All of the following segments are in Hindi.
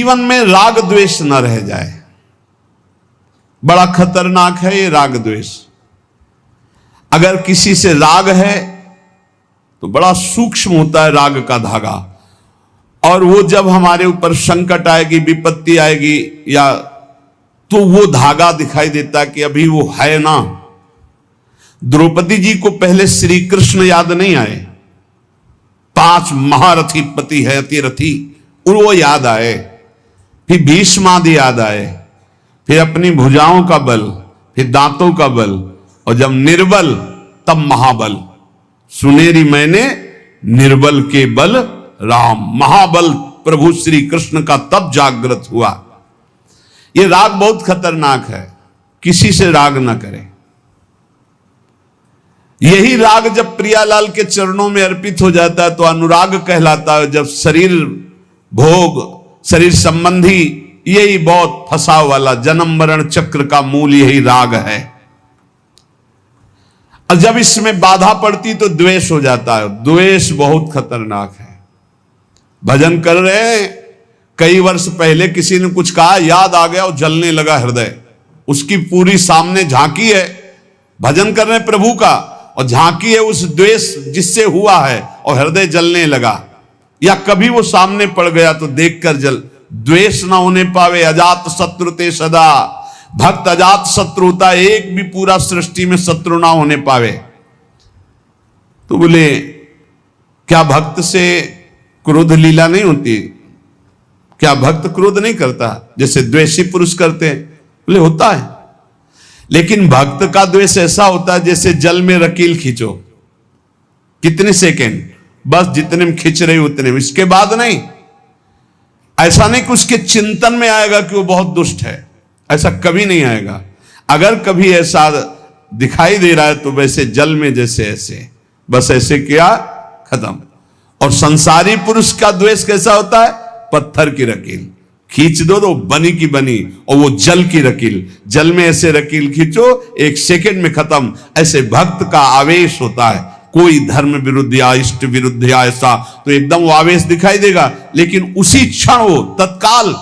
जीवन में राग द्वेष न रह जाए। बड़ा खतरनाक है ये राग द्वेष। अगर किसी से राग है तो बड़ा सूक्ष्म होता है राग का धागा, और वो जब हमारे ऊपर संकट आएगी, विपत्ति आएगी, या तो वो धागा दिखाई देता कि अभी वो है ना। द्रौपदी जी को पहले श्री कृष्ण याद नहीं आए, 5 महारथी पति है अतिरथी, और वो याद आए। फिर भीष्मादि याद आए, फिर अपनी भुजाओं का बल, फिर दांतों का बल, और जब निर्बल तब महाबल। सुनेरी मैंने निर्बल के बल राम, महाबल प्रभु श्री कृष्ण का तब जागृत हुआ। ये राग बहुत खतरनाक है, किसी से राग ना करें। यही राग जब प्रियालाल के चरणों में अर्पित हो जाता है तो अनुराग कहलाता है। जब शरीर भोग, शरीर संबंधी, यही बहुत फंसाव वाला जन्म मरण चक्र का मूल यही राग है। और जब इसमें बाधा पड़ती तो द्वेष हो जाता है। द्वेष बहुत खतरनाक है। भजन कर रहे हैं, कई वर्ष पहले किसी ने कुछ कहा, याद आ गया और जलने लगा हृदय। उसकी पूरी सामने झांकी है, भजन कर रहे हैं प्रभु का, और झांकी है उस द्वेष जिससे हुआ है, और हृदय जलने लगा। या कभी वो सामने पड़ गया तो देखकर जल। द्वेष ना होने पावे, अजात शत्रु ते सदा। भक्त अजात शत्रु होता, एक भी पूरा सृष्टि में शत्रु ना होने पावे। तो बोले क्या भक्त से क्रोध लीला नहीं होती? क्या भक्त क्रोध नहीं करता जैसे द्वेषी पुरुष करते हैं? बोले होता है, लेकिन भक्त का द्वेष ऐसा होता है जैसे जल में रकील खींचो, कितने सेकेंड, बस जितने में खींच रही उतने में, इसके बाद नहीं। ऐसा नहीं कि उसके चिंतन में आएगा कि वो बहुत दुष्ट है, ऐसा कभी नहीं आएगा। अगर कभी ऐसा दिखाई दे रहा है तो वैसे जल में जैसे ऐसे, बस ऐसे किया, खत्म। और संसारी पुरुष का द्वेष कैसा होता है? पत्थर की रकील खींच दो तो बनी की बनी, और वो जल की रकील, जल में ऐसे रकील खींचो, 1 सेकेंड में खत्म। ऐसे भक्त का आवेश होता है। कोई धर्म विरुद्ध या इष्ट विरुद्ध या ऐसा तो एकदम वो आवेश दिखाई देगा, लेकिन उसी क्षण वो तत्काल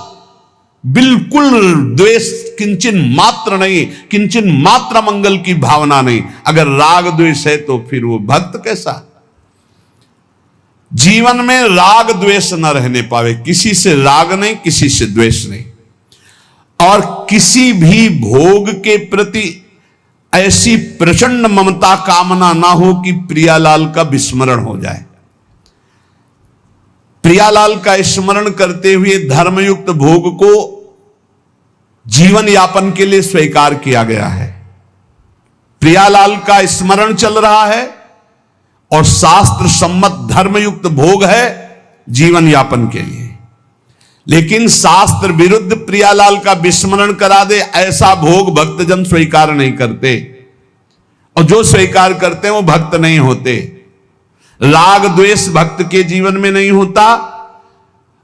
बिल्कुल द्वेष किंचन मात्र नहीं, किंचन मात्र मंगल की भावना नहीं। अगर राग द्वेष है तो फिर वो भक्त कैसा? जीवन में राग द्वेष न रहने पावे, किसी से राग नहीं, किसी से द्वेष नहीं, और किसी भी भोग के प्रति ऐसी प्रचंड ममता कामना ना हो कि प्रियालाल का विस्मरण हो जाए। प्रियालाल का स्मरण करते हुए धर्मयुक्त भोग को जीवन यापन के लिए स्वीकार किया गया है। प्रियालाल का स्मरण चल रहा है और शास्त्र सम्मत धर्मयुक्त भोग है जीवन यापन के लिए। लेकिन शास्त्र विरुद्ध प्रियालाल का विस्मरण करा दे ऐसा भोग भक्तजन स्वीकार नहीं करते, और जो स्वीकार करते हैं वो भक्त नहीं होते। राग द्वेष भक्त के जीवन में नहीं होता,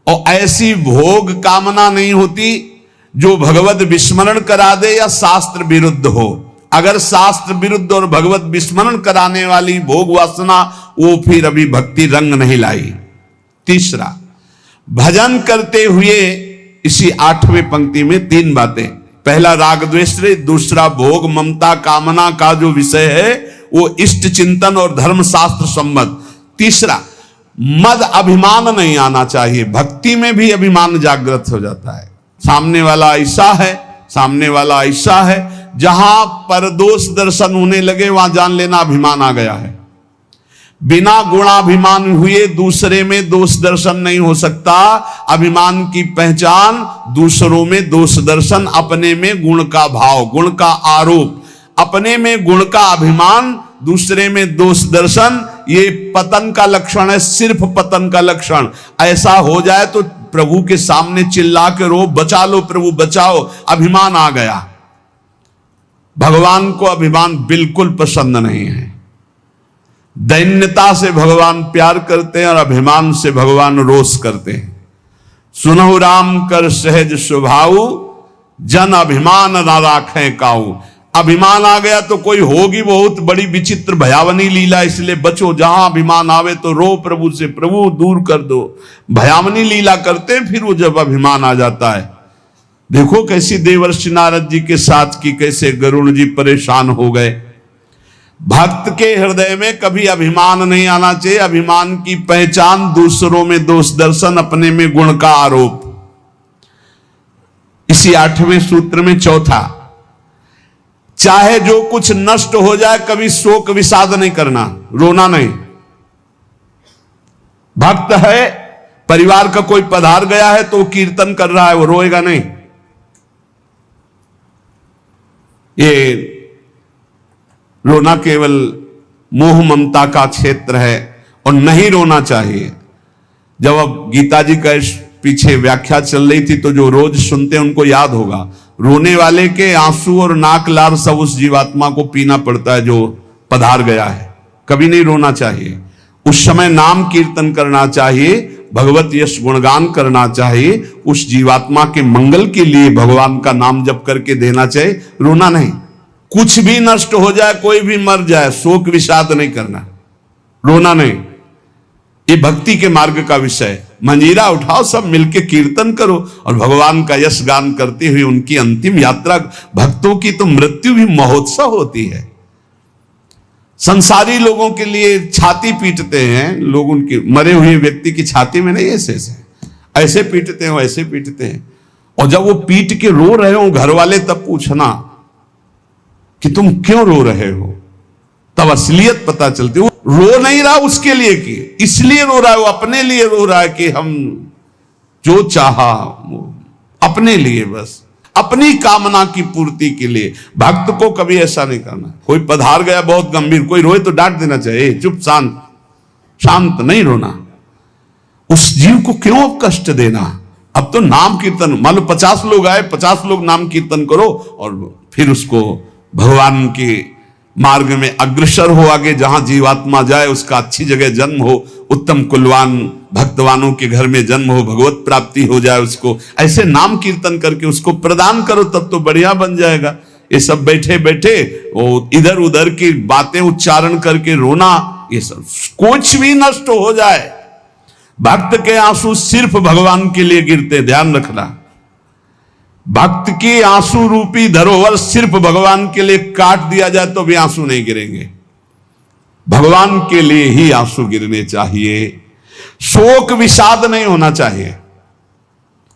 और ऐसी भोग कामना नहीं होती जो भगवत विस्मरण करा दे या शास्त्र विरुद्ध हो। अगर शास्त्र विरुद्ध और भगवत विस्मरण कराने वाली भोग वासना, वो फिर अभी भक्ति रंग नहीं लाई। तीसरा, भजन करते हुए इसी 8वें पंक्ति में 3 बातें। पहला राग द्वेष, दूसरा भोग ममता कामना का जो विषय है वो इष्ट चिंतन और धर्म शास्त्र सम्मत। तीसरा, मद अभिमान नहीं आना चाहिए। भक्ति में भी अभिमान जागृत हो जाता है। सामने वाला ऐसा है, सामने वाला ऐसा है, जहां पर दोष दर्शन होने लगे वहां जान लेना अभिमान आ गया है। बिना गुणाभिमान हुए दूसरे में दोष दर्शन नहीं हो सकता। अभिमान की पहचान दूसरों में दोष दर्शन, अपने में गुण का भाव, गुण का आरोप, अपने में गुण का अभिमान, दूसरे में दोष दर्शन, ये पतन का लक्षण है, सिर्फ पतन का लक्षण। ऐसा हो जाए तो प्रभु के सामने चिल्ला के रो, बचा लो प्रभु बचाओ, अभिमान आ गया। भगवान को अभिमान बिल्कुल पसंद नहीं है। दैन्यता से भगवान प्यार करते हैं और अभिमान से भगवान रोष करते हैं। सुनहु राम कर सहज स्वभाव, जन अभिमान ना राखें काऊ। अभिमान आ गया तो कोई होगी बहुत बड़ी विचित्र भयावनी लीला, इसलिए बचो। जहां अभिमान आवे तो रो प्रभु से, प्रभु दूर कर दो। भयावनी लीला करते हैं फिर वो जब अभिमान आ जाता है। देखो कैसी देवर्षि नारद जी के साथ की, कैसे गरुड़ जी परेशान हो गए। भक्त के हृदय में कभी अभिमान नहीं आना चाहिए। अभिमान की पहचान दूसरों में दोष दर्शन, अपने में गुण का आरोप। इसी 8वें सूत्र में चौथा, चाहे जो कुछ नष्ट हो जाए कभी शोक विषाद नहीं करना, रोना नहीं। भक्त है, परिवार का कोई पधार गया है तो कीर्तन कर रहा है, वो रोएगा नहीं। ये रोना केवल मोह ममता का क्षेत्र है और नहीं रोना चाहिए। जब अब गीता जी का पीछे व्याख्या चल रही थी तो जो रोज सुनते हैं उनको याद होगा, रोने वाले के आंसू और नाक लार सब उस जीवात्मा को पीना पड़ता है जो पधार गया है। कभी नहीं रोना चाहिए। उस समय नाम कीर्तन करना चाहिए, भगवत यश गुणगान करना चाहिए, उस जीवात्मा के मंगल के लिए भगवान का नाम जप करके देना चाहिए, रोना नहीं। कुछ भी नष्ट हो जाए, कोई भी मर जाए, शोक विषाद नहीं करना, रोना नहीं। ये भक्ति के मार्ग का विषय। मंजीरा उठाओ, सब मिलके कीर्तन करो और भगवान का यश गान करते हुए उनकी अंतिम यात्रा। भक्तों की तो मृत्यु भी महोत्सव होती है। संसारी लोगों के लिए छाती पीटते हैं लोग, उनके मरे हुए व्यक्ति की छाती में नहीं, ऐसे पीटते हैं, ऐसे पीटते हैं। और जब वो पीट के रो रहे हो घर वाले, तब पूछना कि तुम क्यों रो रहे हो, तब असलियत पता चलती। वो रो नहीं रहा उसके लिए कि इसलिए रो रहा है, वो अपने लिए रो रहा है कि हम जो चाहा अपने लिए, बस अपनी कामना की पूर्ति के लिए। भक्त को कभी ऐसा नहीं करना। कोई पधार गया बहुत गंभीर, कोई रोए तो डांट देना चाहिए, चुप शांत, शांत नहीं रोना। उस जीव को क्यों अब कष्ट देना। अब तो नाम कीर्तन, मान लो 50 लोग आए, 50 लोग नाम कीर्तन करो और फिर उसको भगवान के मार्ग में अग्रसर हो आगे। जहां जीवात्मा जाए उसका अच्छी जगह जन्म हो, उत्तम कुलवान भक्तवानों के घर में जन्म हो, भगवत प्राप्ति हो जाए उसको। ऐसे नाम कीर्तन करके उसको प्रदान करो, तब तो बढ़िया बन जाएगा। ये सब बैठे बैठे वो इधर उधर की बातें उच्चारण करके रोना, ये सब कुछ भी नष्ट हो जाए। भक्त के आंसू सिर्फ भगवान के लिए गिरते, ध्यान रखना। भक्त की आंसू रूपी धरोहर सिर्फ भगवान के लिए काट दिया जाए तो भी आंसू नहीं गिरेंगे। भगवान के लिए ही आंसू गिरने चाहिए। शोक विषाद नहीं होना चाहिए।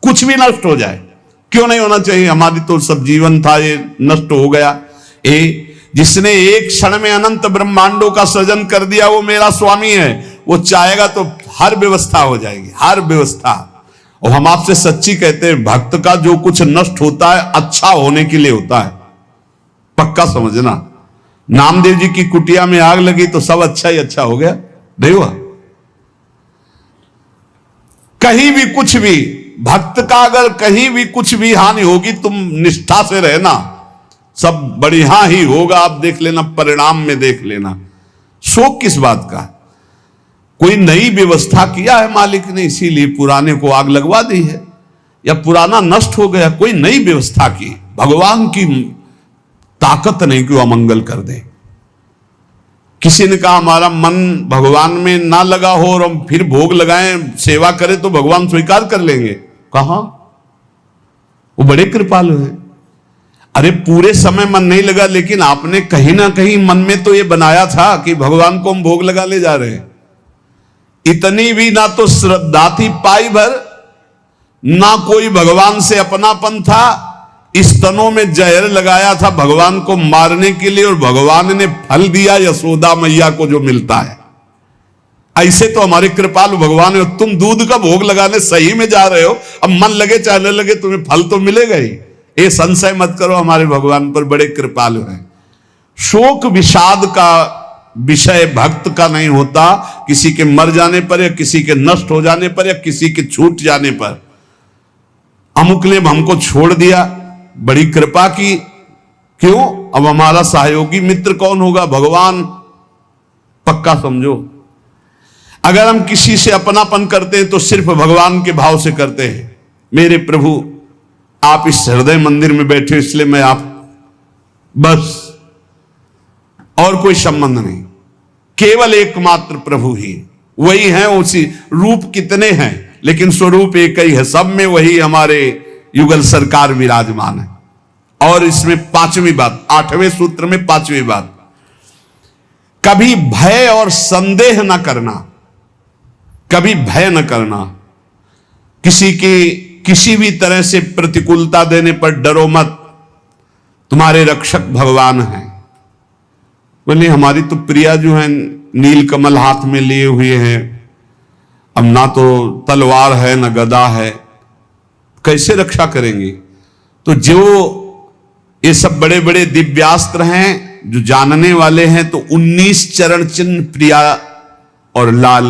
कुछ भी नष्ट हो जाए, क्यों नहीं होना चाहिए। हमारी तो सब जीवन था, ये नष्ट हो गया। जिसने एक क्षण में अनंत ब्रह्मांडों का सृजन कर दिया वो मेरा स्वामी है। वो चाहेगा तो हर व्यवस्था हो जाएगी, हर व्यवस्था। और हम आपसे सच्ची कहते हैं, भक्त का जो कुछ नष्ट होता है अच्छा होने के लिए होता है, पक्का समझना। नामदेव जी की कुटिया में आग लगी तो सब अच्छा ही अच्छा हो गया, नहीं हुआ। कहीं भी कुछ भी, भक्त का अगर कहीं भी कुछ भी हानि होगी, तुम निष्ठा से रहना, सब बढ़िया ही होगा। आप देख लेना, परिणाम में देख लेना। शोक किस बात का। कोई नई व्यवस्था किया है मालिक ने, इसीलिए पुराने को आग लगवा दी है, या पुराना नष्ट हो गया, कोई नई व्यवस्था की। भगवान की ताकत नहीं कि वो अमंगल कर दे। किसी ने कहा हमारा मन भगवान में ना लगा हो और हम फिर भोग लगाएं, सेवा करें तो भगवान स्वीकार कर लेंगे। कहां, वो बड़े कृपालु हैं। अरे पूरे समय मन नहीं लगा, लेकिन आपने कहीं ना कहीं मन में तो ये बनाया था कि भगवान को हम भोग लगा ले जा रहे हैं। इतनी भी ना तो श्रद्धा थी पाई भर, ना कोई भगवान से अपनापन था। स्तनों में जहर लगाया था भगवान को मारने के लिए, और भगवान ने फल दिया यशोदा मैया को जो मिलता है। ऐसे तो हमारे कृपालु भगवान है। तुम दूध का भोग लगाने सही में जा रहे हो, अब मन लगे चाहे न लगे तुम्हें फल तो मिलेगा ही। ये संशय मत करो, हमारे भगवान पर बड़े कृपालु हैं। शोक विषाद का विषय भक्त का नहीं होता। किसी के मर जाने पर, या किसी के नष्ट हो जाने पर, या किसी के छूट जाने पर। अमुक ने हमको छोड़ दिया, बड़ी कृपा की, क्यों। अब हमारा सहयोगी मित्र कौन होगा, भगवान, पक्का समझो। अगर हम किसी से अपनापन करते हैं तो सिर्फ भगवान के भाव से करते हैं। मेरे प्रभु आप इस हृदय मंदिर में बैठे, इसलिए मैं आप बस, और कोई संबंध नहीं, केवल एकमात्र प्रभु ही, वही है। उसी रूप कितने हैं लेकिन स्वरूप एक ही है, सब में वही हमारे युगल सरकार विराजमान है। और इसमें पांचवी बात, 8वें सूत्र में पांचवी बात, कभी भय और संदेह न करना, कभी भय न करना। किसी की किसी भी तरह से प्रतिकूलता देने पर डरो मत, तुम्हारे रक्षक भगवान हैं। बोले हमारी तो प्रिया जो है नील कमल हाथ में लिए हुए हैं, अब ना तो तलवार है ना गदा है, कैसे रक्षा करेंगे? तो जो ये सब बड़े बड़े दिव्यास्त्र हैं जो जानने वाले हैं, तो 19 चरण चिन्ह प्रिया और लाल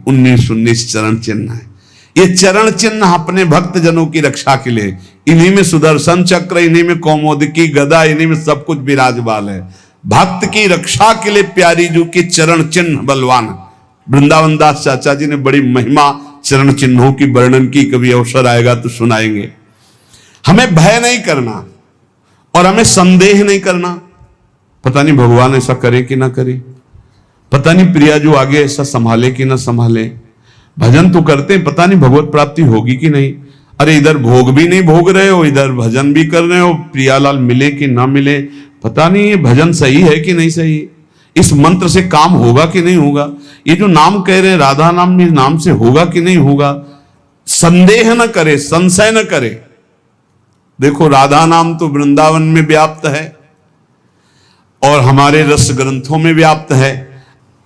19 चरण चिन्ह है। ये चरण चिन्ह अपने भक्त जनों की रक्षा के लिए, इन्हीं में सुदर्शन चक्र, इन्हीं में कौमोदकी गदा, इन्हीं में सब कुछ विराजमान है। भक्त की रक्षा के लिए प्यारी जो की चरण चिन्ह बलवान। वृंदावन दास चाचा जी ने बड़ी महिमा चरण चिन्हों की वर्णन की, कभी अवसर आएगा तो सुनाएंगे। हमें भय नहीं करना और हमें संदेह नहीं करना, पता नहीं भगवान ऐसा करे कि ना करे, पता नहीं प्रिया जो आगे ऐसा संभाले कि ना संभाले। भजन तो करते हैं, पता नहीं भगवत प्राप्ति होगी कि नहीं। अरे इधर भोग भी नहीं भोग रहे हो, इधर भजन भी कर रहे हो, प्रियालाल मिले कि ना मिले, पता नहीं ये भजन सही है कि नहीं सही, इस मंत्र से काम होगा कि नहीं होगा, ये जो नाम कह रहे राधा नाम, इस नाम से होगा कि नहीं होगा। संदेह न करे, संशय न करे। देखो राधा नाम तो वृंदावन में व्याप्त है और हमारे रस ग्रंथों में व्याप्त है।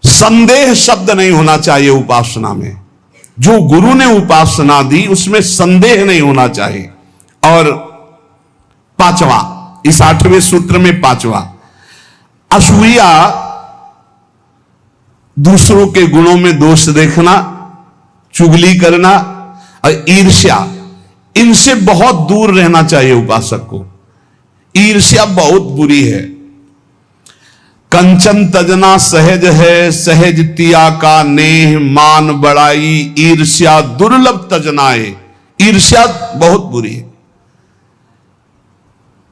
संदेह शब्द नहीं होना चाहिए उपासना में। जो गुरु ने उपासना दी उसमें संदेह नहीं होना चाहिए। और पांचवा, इस 8वें सूत्र में पांचवा, असूया, दूसरों के गुणों में दोष देखना, चुगली करना और ईर्ष्या, इनसे बहुत दूर रहना चाहिए उपासक को। ईर्ष्या बहुत बुरी है। कंचन तजना सहज है, सहज तिया का नेह, मान बड़ाई ईर्ष्या दुर्लभ तजनाए। ईर्ष्या बहुत बुरी है,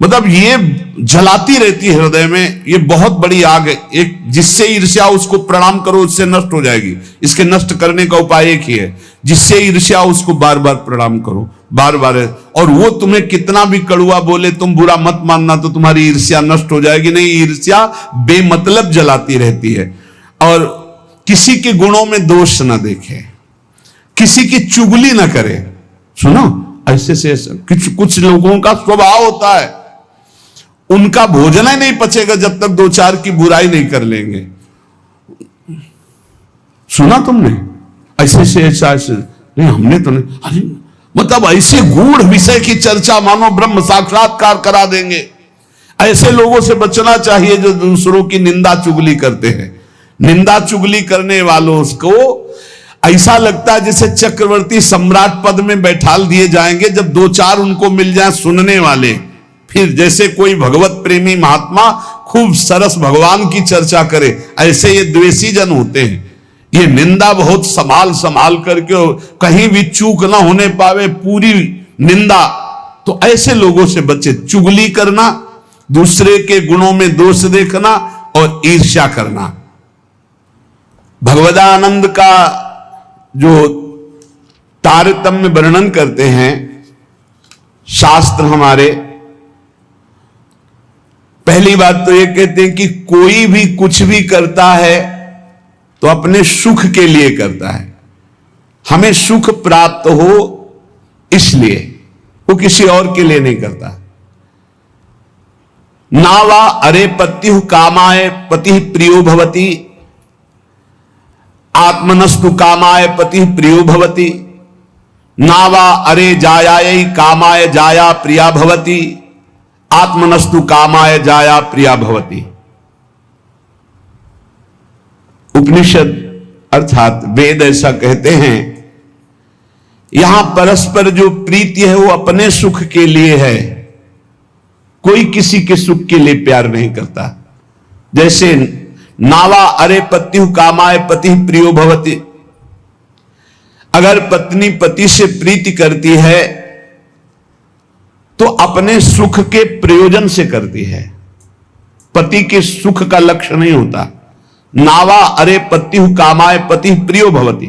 मतलब ये जलाती रहती है हृदय में, ये बहुत बड़ी आग है। एक जिससे ईर्ष्या उसको प्रणाम करो उससे नष्ट हो जाएगी। इसके नष्ट करने का उपाय एक ही है, जिससे ईर्ष्या उसको बार बार प्रणाम करो, बार बार। और वो तुम्हें कितना भी कड़ुआ बोले तुम बुरा मत मानना, तो तुम्हारी ईर्ष्या नष्ट हो जाएगी। नहीं, ईर्ष्या बेमतलब जलाती रहती है। और किसी के गुणों में दोष न देखे, किसी की चुगली न करे। सुनो, ऐसे से कुछ लोगों का स्वभाव होता है, उनका भोजन ही नहीं पचेगा जब तक दो चार की बुराई नहीं कर लेंगे। सुना तुमने? ऐसे से ऐसा नहीं, हमने तो नहीं। अरे मतलब ऐसे गूढ़ विषय की चर्चा मानो ब्रह्म साक्षात्कार करा देंगे। ऐसे लोगों से बचना चाहिए जो दूसरों की निंदा चुगली करते हैं। निंदा चुगली करने वालों को ऐसा लगता है जैसे चक्रवर्ती सम्राट पद में बैठाल दिए जाएंगे, जब दो चार उनको मिल जाए सुनने वाले। फिर जैसे कोई भगवत प्रेमी महात्मा खूब सरस भगवान की चर्चा करे, ऐसे ये द्वेषी जन होते हैं। ये निंदा बहुत संभाल संभाल करके, कहीं भी चूक ना होने पावे, पूरी निंदा। तो ऐसे लोगों से बचे। चुगली करना, दूसरे के गुणों में दोष देखना और ईर्ष्या करना। भगवदानंद का जो तारतम्य वर्णन करते हैं शास्त्र हमारे, पहली बात तो ये कहते हैं कि कोई भी कुछ भी करता है तो अपने सुख के लिए करता है। हमें सुख प्राप्त हो इसलिए, वो किसी और के लिए नहीं करता। नावा अरे पत्यु कामाय पति प्रियो भवति, आत्मनस्तु कामाय पति प्रियो भवति। नावा अरे जायाय कामाय जाया प्रिया भवति, आत्मनस्तु कामाय जाया प्रिया भवति। उपनिषद अर्थात वेद ऐसा कहते हैं, यहां परस्पर जो प्रीति है वो अपने सुख के लिए है, कोई किसी के सुख के लिए प्यार नहीं करता। जैसे नावा अरे पत्यु कामाय पति प्रियो भवति, अगर पत्नी पति से प्रीति करती है तो अपने सुख के प्रयोजन से करती है। पति के सुख का लक्ष्य नहीं होता। नावा अरे पत्युः कामाय पति प्रियो भवति,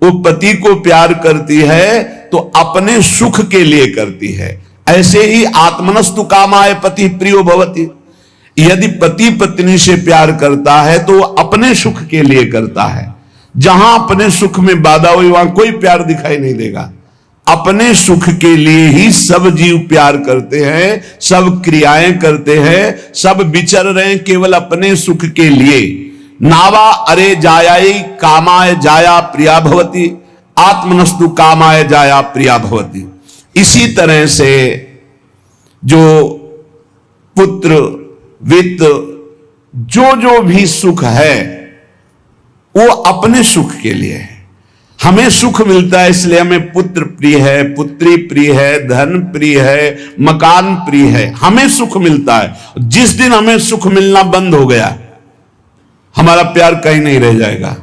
वो पति को प्यार करती है तो अपने सुख के लिए करती है। ऐसे ही आत्मनस्तु कामाय पति प्रियो भवति, यदि पति पत्नी से प्यार करता है तो वो अपने सुख के लिए करता है। जहां अपने सुख में बाधा हुई वहां कोई प्यार दिखाई नहीं देगा। अपने सुख के लिए ही सब जीव प्यार करते हैं, सब क्रियाएं करते हैं, सब विचर रहे हैं केवल अपने सुख के लिए। नावा अरे जायाई कामाय जाया प्रिया भवति, आत्मनस्तु कामाय जाया प्रिया भवति। इसी तरह से जो पुत्र वित्त जो भी सुख है वो अपने सुख के लिए है। हमें सुख मिलता है इसलिए हमें पुत्र प्रिय है, पुत्री प्रिय है, धन प्रिय है, मकान प्रिय है, हमें सुख मिलता है। जिस दिन हमें सुख मिलना बंद हो गया हमारा प्यार कहीं नहीं रह जाएगा।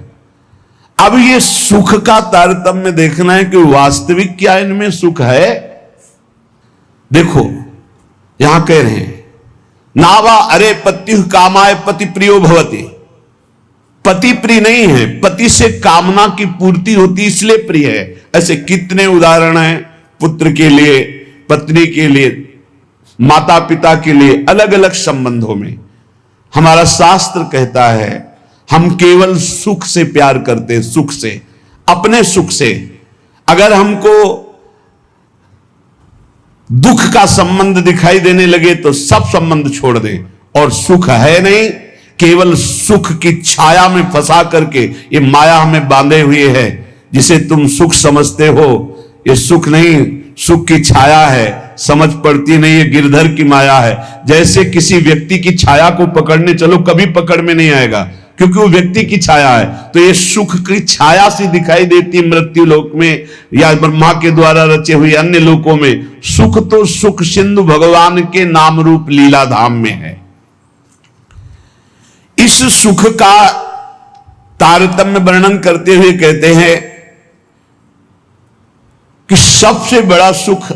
अब ये सुख का तारतम्य देखना है कि वास्तविक क्या इनमें सुख है। देखो यहां कह रहे हैं नावा अरे पत्युः कामाय पति प्रियो भवति, पति प्रिय नहीं है, पति से कामना की पूर्ति होती इसलिए प्रिय है। ऐसे कितने उदाहरण हैं, पुत्र के लिए, पत्नी के लिए, माता पिता के लिए, अलग अलग संबंधों में। हमारा शास्त्र कहता है हम केवल सुख से प्यार करते हैं, सुख से, अपने सुख से। अगर हमको दुख का संबंध दिखाई देने लगे तो सब संबंध छोड़ दें, और सुख है नहीं, केवल सुख की छाया में फंसा करके ये माया हमें बांधे हुए है। जिसे तुम सुख समझते हो ये सुख नहीं, सुख की छाया है, समझ पड़ती नहीं, ये गिरधर की माया है। जैसे किसी व्यक्ति की छाया को पकड़ने चलो कभी पकड़ में नहीं आएगा, क्योंकि वो व्यक्ति की छाया है। तो ये सुख की छाया सी दिखाई देती मृत्यु लोक में या ब्रह्मा के द्वारा रचे हुए अन्य लोकों में। सुख तो सुख सिंधु भगवान के नाम रूप लीला धाम में है। इस सुख का तारतम्य वर्णन करते हुए कहते हैं कि सबसे बड़ा सुख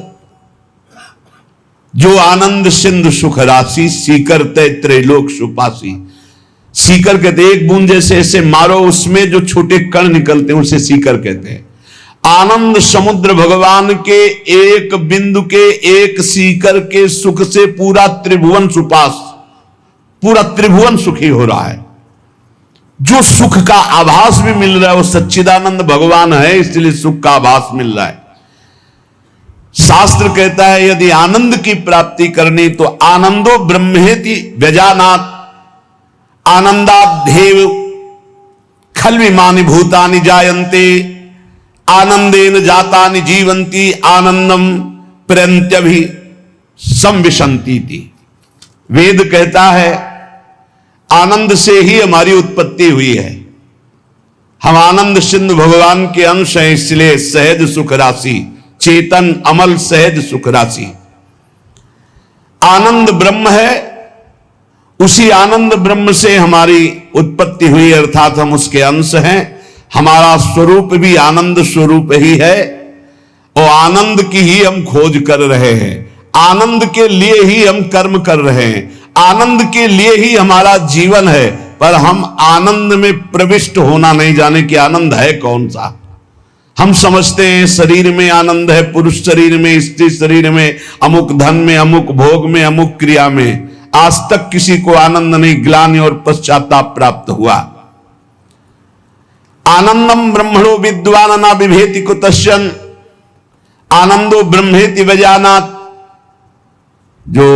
जो आनंद सिंधु सुख राशि, सीकर तय त्रैलोक सुपासी। सीकर कहते हैं एक बूंद जैसे ऐसे मारो उसमें जो छोटे कण निकलते हैं उसे सीकर कहते हैं। आनंद समुद्र भगवान के एक बिंदु के, एक सीकर के सुख से पूरा त्रिभुवन सुपास, पूरा त्रिभुवन सुखी हो रहा है। जो सुख का आभास भी मिल रहा है वो सच्चिदानंद भगवान है, इसलिए सुख का आभास मिल रहा है। शास्त्र कहता है यदि आनंद की प्राप्ति करनी तो आनंदो ब्रह्मेति व्यजानात् आनंदाद्धेव खल्विमानि भूतानि जायन्ते आनंदेन जातानि जीवन्ति आनंदम प्रयन्त्यभि संविशन्ति। वेद कहता है आनंद से ही हमारी उत्पत्ति हुई है। हम आनंद सिंधु भगवान के अंश हैं, इसलिए सहज सुख राशि, चेतन अमल सहज सुख राशि। आनंद ब्रह्म है, उसी आनंद ब्रह्म से हमारी उत्पत्ति हुई, अर्थात हम उसके अंश हैं। हमारा स्वरूप भी आनंद स्वरूप ही है और आनंद की ही हम खोज कर रहे हैं। आनंद के लिए ही हम कर्म कर रहे हैं, आनंद के लिए ही हमारा जीवन है। पर हम आनंद में प्रविष्ट होना नहीं जाने कि आनंद है कौन सा। हम समझते हैं शरीर में आनंद है, पुरुष शरीर में, स्त्री शरीर में, अमुक धन में, अमुक भोग में, अमुक क्रिया में। आज तक किसी को आनंद नहीं, ग्लानि और पश्चाताप प्राप्त हुआ। आनंदम ब्रह्मणो विद्वान न बिभेति कुतश्चन आनंदो ब्रह्मेति वजानात्। जो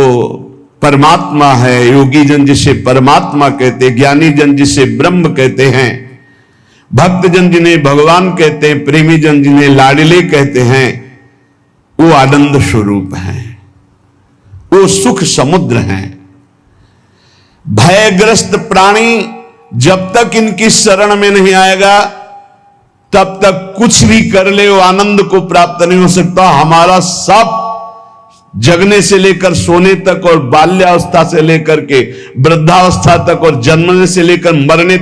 परमात्मा है, योगी जन जिसे परमात्मा कहते, ज्ञानी जन जिसे ब्रह्म कहते हैं, भक्त जन जिन्हें भगवान कहते हैं, प्रेमी जन जिन्हें लाडले कहते हैं, वो आनंद स्वरूप हैं, वो सुख समुद्र हैं। भयग्रस्त प्राणी जब तक इनकी शरण में नहीं आएगा तब तक कुछ भी कर ले वो आनंद को प्राप्त नहीं हो सकता। हमारा सब जगने से लेकर सोने तक और बाल्यावस्था से लेकर के वृद्धावस्था तक और जन्मने से लेकर मरने